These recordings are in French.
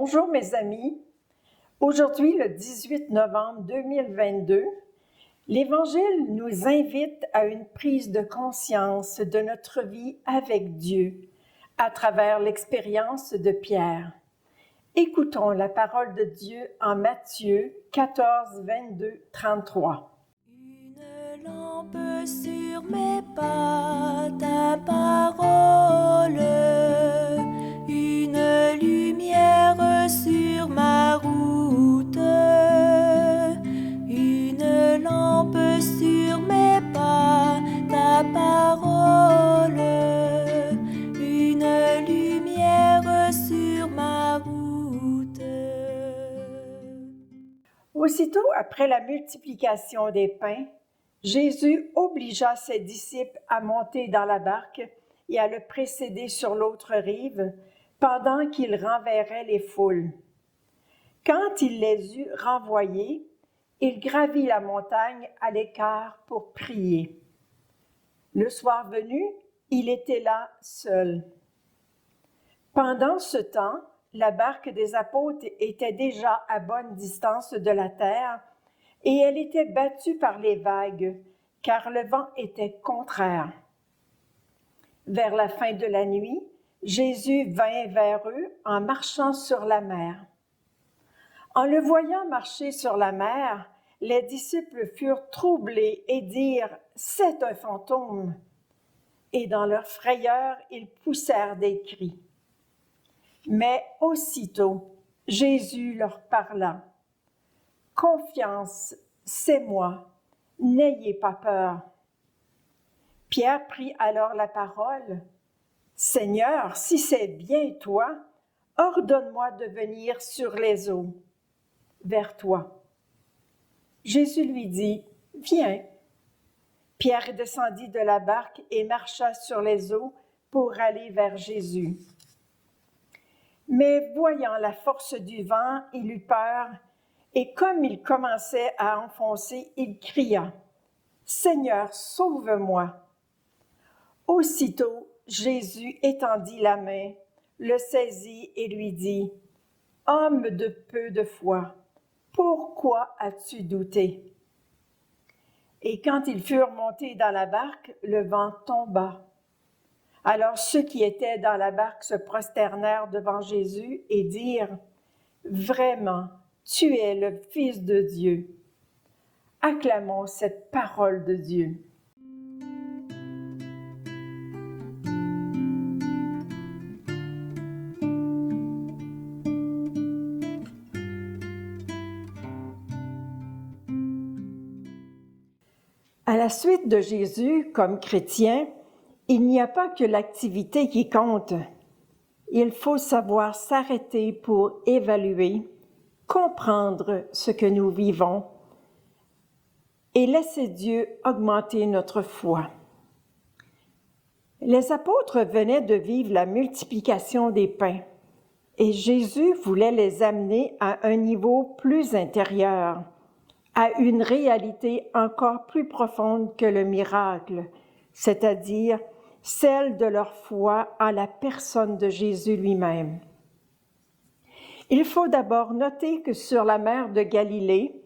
Bonjour mes amis. Aujourd'hui, le 18 novembre 2022, l'Évangile nous invite à une prise de conscience de notre vie avec Dieu à travers l'expérience de Pierre. Écoutons la parole de Dieu en Matthieu 14, 22, 33. Une lampe sur mes pas, ta parole, une lumière sur ma route, une lampe sur mes pas, ta parole, une lumière sur ma route. Aussitôt après la multiplication des pains, Jésus obligea ses disciples à monter dans la barque et à le précéder sur l'autre rive, pendant qu'il renverrait les foules. Quand il les eut renvoyés, il gravit la montagne à l'écart pour prier. Le soir venu, il était là seul. Pendant ce temps, la barque des apôtres était déjà à bonne distance de la terre et elle était battue par les vagues, car le vent était contraire. Vers la fin de la nuit, Jésus vint vers eux en marchant sur la mer. En le voyant marcher sur la mer, les disciples furent troublés et dirent « C'est un fantôme !» Et dans leur frayeur, ils poussèrent des cris. Mais aussitôt, Jésus leur parla. « Confiance, c'est moi, n'ayez pas peur. » Pierre prit alors la parole. « Seigneur, si c'est bien toi, ordonne-moi de venir sur les eaux, vers toi. » Jésus lui dit, « Viens. » Pierre descendit de la barque et marcha sur les eaux pour aller vers Jésus. Mais voyant la force du vent, il eut peur, et comme il commençait à enfoncer, il cria, « Seigneur, sauve-moi !» Aussitôt, Jésus étendit la main, le saisit et lui dit, « Homme de peu de foi, pourquoi as-tu douté? » Et quand ils furent montés dans la barque, le vent tomba. Alors ceux qui étaient dans la barque se prosternèrent devant Jésus et dirent, « Vraiment, tu es le Fils de Dieu. » Acclamons cette parole de Dieu. À la suite de Jésus, comme chrétien, il n'y a pas que l'activité qui compte. Il faut savoir s'arrêter pour évaluer, comprendre ce que nous vivons et laisser Dieu augmenter notre foi. Les apôtres venaient de vivre la multiplication des pains et Jésus voulait les amener à un niveau plus intérieur, à une réalité encore plus profonde que le miracle, c'est-à-dire celle de leur foi en la personne de Jésus lui-même. Il faut d'abord noter que sur la mer de Galilée,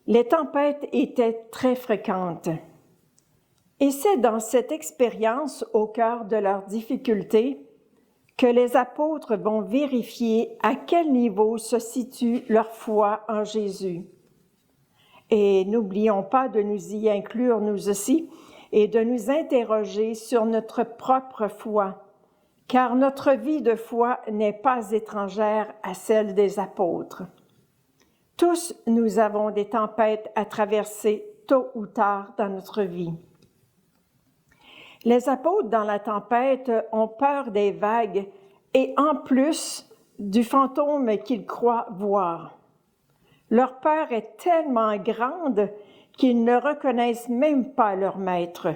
les tempêtes étaient très fréquentes. Et c'est dans cette expérience au cœur de leurs difficultés que les apôtres vont vérifier à quel niveau se situe leur foi en Jésus. Et n'oublions pas de nous y inclure nous aussi et de nous interroger sur notre propre foi, car notre vie de foi n'est pas étrangère à celle des apôtres. Tous, nous avons des tempêtes à traverser tôt ou tard dans notre vie. Les apôtres dans la tempête ont peur des vagues et en plus du fantôme qu'ils croient voir. Leur peur est tellement grande qu'ils ne reconnaissent même pas leur maître.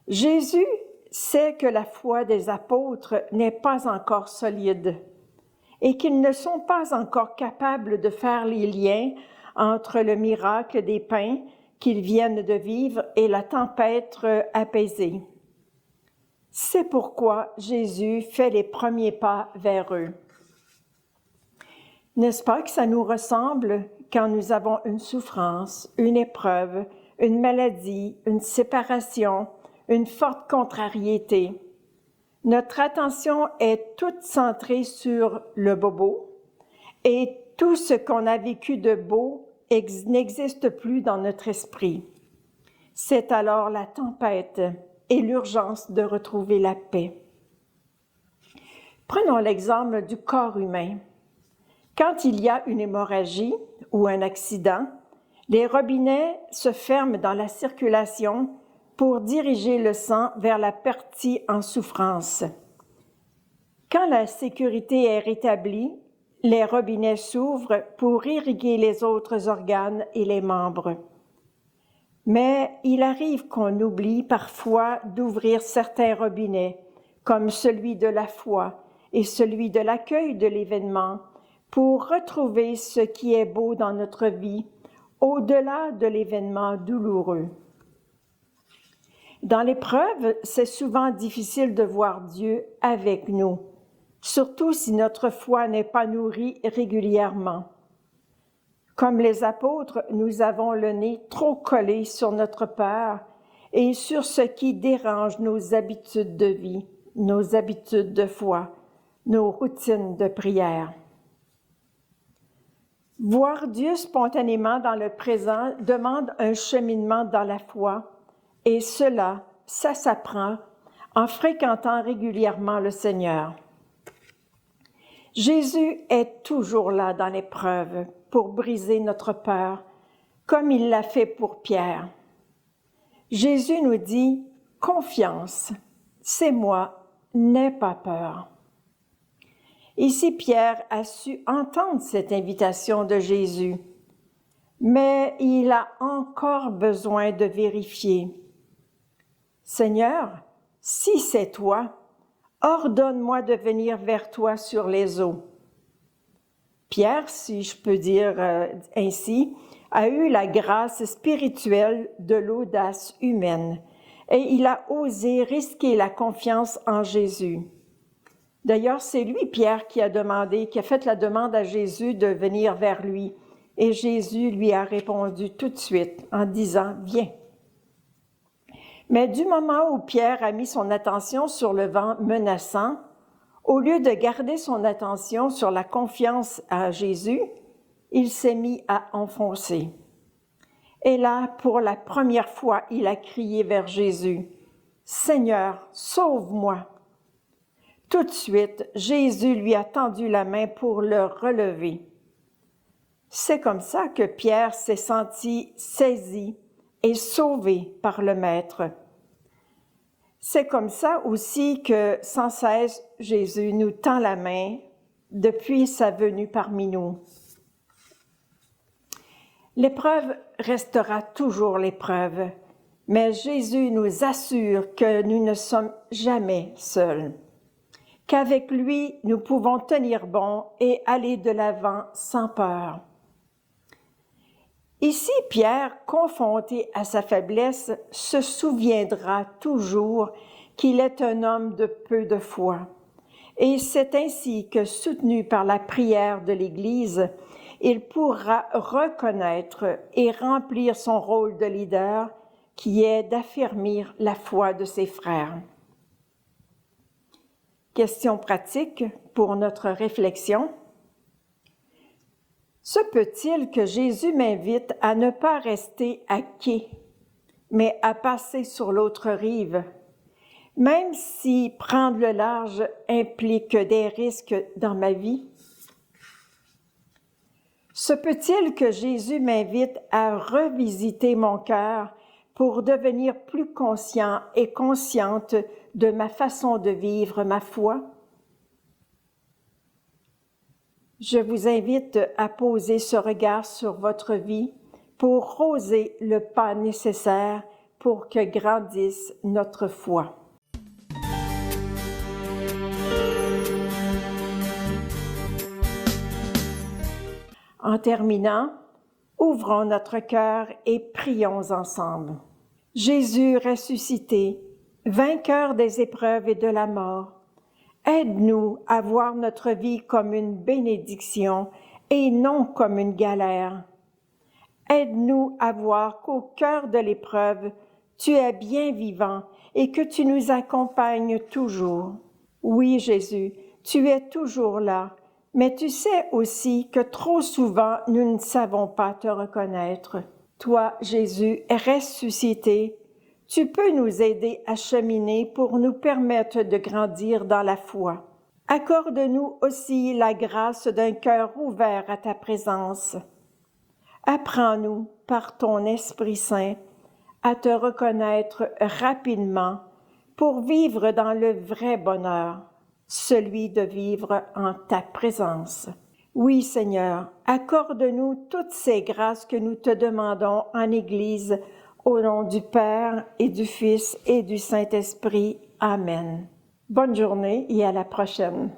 Jésus sait que la foi des apôtres n'est pas encore solide et qu'ils ne sont pas encore capables de faire les liens entre le miracle des pains qu'ils viennent de vivre et la tempête apaisée. C'est pourquoi Jésus fait les premiers pas vers eux. N'est-ce pas que ça nous ressemble quand nous avons une souffrance, une épreuve, une maladie, une séparation, une forte contrariété? Notre attention est toute centrée sur le bobo et tout ce qu'on a vécu de beau n'existe plus dans notre esprit. C'est alors la tempête et l'urgence de retrouver la paix. Prenons l'exemple du corps humain. Quand il y a une hémorragie ou un accident, les robinets se ferment dans la circulation pour diriger le sang vers la partie en souffrance. Quand la sécurité est rétablie, les robinets s'ouvrent pour irriguer les autres organes et les membres. Mais il arrive qu'on oublie parfois d'ouvrir certains robinets, comme celui de la foi et celui de l'accueil de l'événement, pour retrouver ce qui est beau dans notre vie, au-delà de l'événement douloureux. Dans l'épreuve, c'est souvent difficile de voir Dieu avec nous, surtout si notre foi n'est pas nourrie régulièrement. Comme les apôtres, nous avons le nez trop collé sur notre peur et sur ce qui dérange nos habitudes de vie, nos habitudes de foi, nos routines de prière. Voir Dieu spontanément dans le présent demande un cheminement dans la foi, et cela, ça s'apprend en fréquentant régulièrement le Seigneur. Jésus est toujours là dans l'épreuve pour briser notre peur, comme il l'a fait pour Pierre. Jésus nous dit « Confiance, c'est moi, n'aie pas peur ». Ici, Pierre a su entendre cette invitation de Jésus, mais il a encore besoin de vérifier. « Seigneur, si c'est toi, ordonne-moi de venir vers toi sur les eaux. » Pierre, si je peux dire ainsi, a eu la grâce spirituelle de l'audace humaine et il a osé risquer la confiance en Jésus. D'ailleurs, c'est lui, Pierre, qui a fait la demande à Jésus de venir vers lui. Et Jésus lui a répondu tout de suite en disant « Viens ». Mais du moment où Pierre a mis son attention sur le vent menaçant, au lieu de garder son attention sur la confiance à Jésus, il s'est mis à enfoncer. Et là, pour la première fois, il a crié vers Jésus « Seigneur, sauve-moi ». Tout de suite, Jésus lui a tendu la main pour le relever. C'est comme ça que Pierre s'est senti saisi et sauvé par le Maître. C'est comme ça aussi que sans cesse, Jésus nous tend la main depuis sa venue parmi nous. L'épreuve restera toujours l'épreuve, mais Jésus nous assure que nous ne sommes jamais seuls, qu'avec lui, nous pouvons tenir bon et aller de l'avant sans peur. Ici, Pierre, confronté à sa faiblesse, se souviendra toujours qu'il est un homme de peu de foi. Et c'est ainsi que, soutenu par la prière de l'Église, il pourra reconnaître et remplir son rôle de leader, qui est d'affermir la foi de ses frères. Question pratique pour notre réflexion. Se peut-il que Jésus m'invite à ne pas rester à quai, mais à passer sur l'autre rive, même si prendre le large implique des risques dans ma vie? Se peut-il que Jésus m'invite à revisiter mon cœur pour devenir plus conscient et consciente de ma façon de vivre ma foi? Je vous invite à poser ce regard sur votre vie pour oser le pas nécessaire pour que grandisse notre foi. En terminant, ouvrons notre cœur et prions ensemble. Jésus ressuscité, vainqueur des épreuves et de la mort, aide-nous à voir notre vie comme une bénédiction et non comme une galère. Aide-nous à voir qu'au cœur de l'épreuve, tu es bien vivant et que tu nous accompagnes toujours. Oui, Jésus, tu es toujours là, mais tu sais aussi que trop souvent nous ne savons pas te reconnaître. Toi, Jésus, ressuscité, tu peux nous aider à cheminer pour nous permettre de grandir dans la foi. Accorde-nous aussi la grâce d'un cœur ouvert à ta présence. Apprends-nous, par ton Esprit Saint, à te reconnaître rapidement pour vivre dans le vrai bonheur, celui de vivre en ta présence. Oui, Seigneur, accorde-nous toutes ces grâces que nous te demandons en Église, au nom du Père et du Fils et du Saint-Esprit. Amen. Bonne journée et à la prochaine.